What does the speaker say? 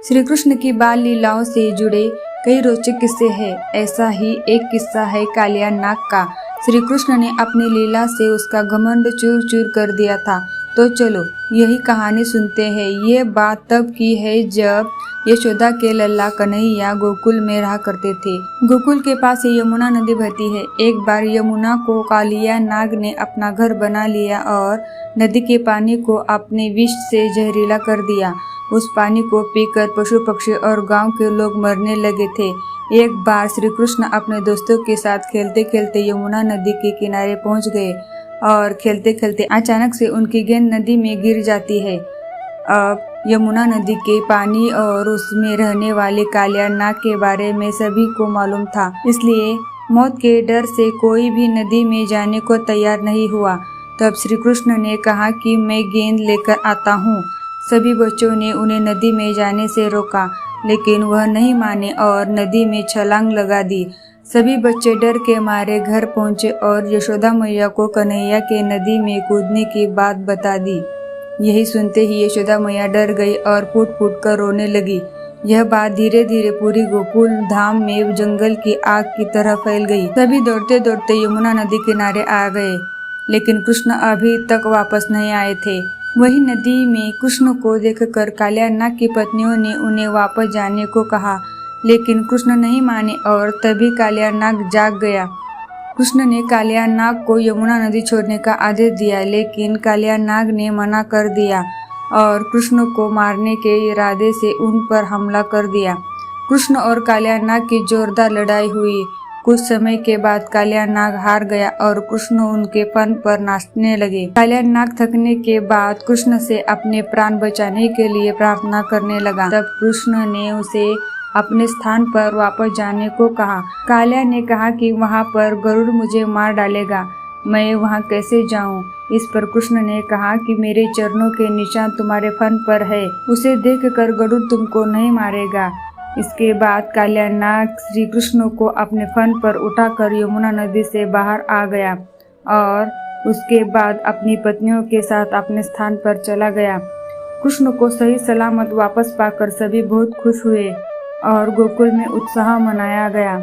श्री कृष्ण की बाल लीलाओं से जुड़े कई रोचक किस्से हैं। ऐसा ही एक किस्सा है कालिया नाग का। श्री कृष्ण ने अपनी लीला से उसका घमंड चूर चूर कर दिया था। तो चलो यही कहानी सुनते हैं। ये बात तब की है जब यशोदा के लल्ला कन्हैया गोकुल में रहा करते थे। गोकुल के पास यमुना नदी बहती है। एक बार यमुना को कालिया नाग ने अपना घर बना लिया और नदी के पानी को अपने विष से जहरीला कर दिया। उस पानी को पीकर पशु पक्षी और गांव के लोग मरने लगे थे। एक बार श्री कृष्ण अपने दोस्तों के साथ खेलते खेलते यमुना नदी के किनारे पहुंच गए और खेलते खेलते अचानक से उनकी गेंद नदी में गिर जाती है। अब यमुना नदी के पानी और उसमें रहने वाले कालिया नाग के बारे में सभी को मालूम था, इसलिए मौत के डर से कोई भी नदी में जाने को तैयार नहीं हुआ। तब श्री कृष्ण ने कहा कि मैं गेंद लेकर आता हूँ। सभी बच्चों ने उन्हें नदी में जाने से रोका, लेकिन वह नहीं माने और नदी में छलांग लगा दी। सभी बच्चे डर के मारे घर पहुंचे और यशोदा मैया को कन्हैया के नदी में कूदने की बात बता दी। यही सुनते ही यशोदा मैया डर गई और फूट फूट कर रोने लगी। यह बात धीरे धीरे पूरी गोकुल धाम में जंगल की आग की तरह फैल गई। सभी दौड़ते दौड़ते यमुना नदी किनारे आ गए, लेकिन कृष्ण अभी तक वापस नहीं आए थे। वही नदी में कृष्ण को देखकर कालिया नाग की पत्नियों ने उन्हें वापस जाने को कहा, लेकिन कृष्ण नहीं माने और तभी कालिया नाग जाग गया। कृष्ण ने कालिया नाग को यमुना नदी छोड़ने का आदेश दिया, लेकिन कालिया नाग ने मना कर दिया और कृष्ण को मारने के इरादे से उन पर हमला कर दिया। कृष्ण और कालिया नाग की जोरदार लड़ाई हुई। कुछ समय के बाद कालिया नाग हार गया और कृष्ण उनके फन पर नाचने लगे। कालिया नाग थकने के बाद कृष्ण से अपने प्राण बचाने के लिए प्रार्थना करने लगा। तब कृष्ण ने उसे अपने स्थान पर वापस जाने को कहा। कालिया ने कहा कि वहां पर गरुड़ मुझे मार डालेगा, मैं वहां कैसे जाऊं? इस पर कृष्ण ने कहा कि मेरे चरणों के निशान तुम्हारे फन पर है, उसे देखकर गरुड़ तुमको नहीं मारेगा। इसके बाद कालिया नाग श्री कृष्ण को अपने फन पर उठाकर यमुना नदी से बाहर आ गया और उसके बाद अपनी पत्नियों के साथ अपने स्थान पर चला गया। कृष्ण को सही सलामत वापस पाकर सभी बहुत खुश हुए और गोकुल में उत्साह मनाया गया।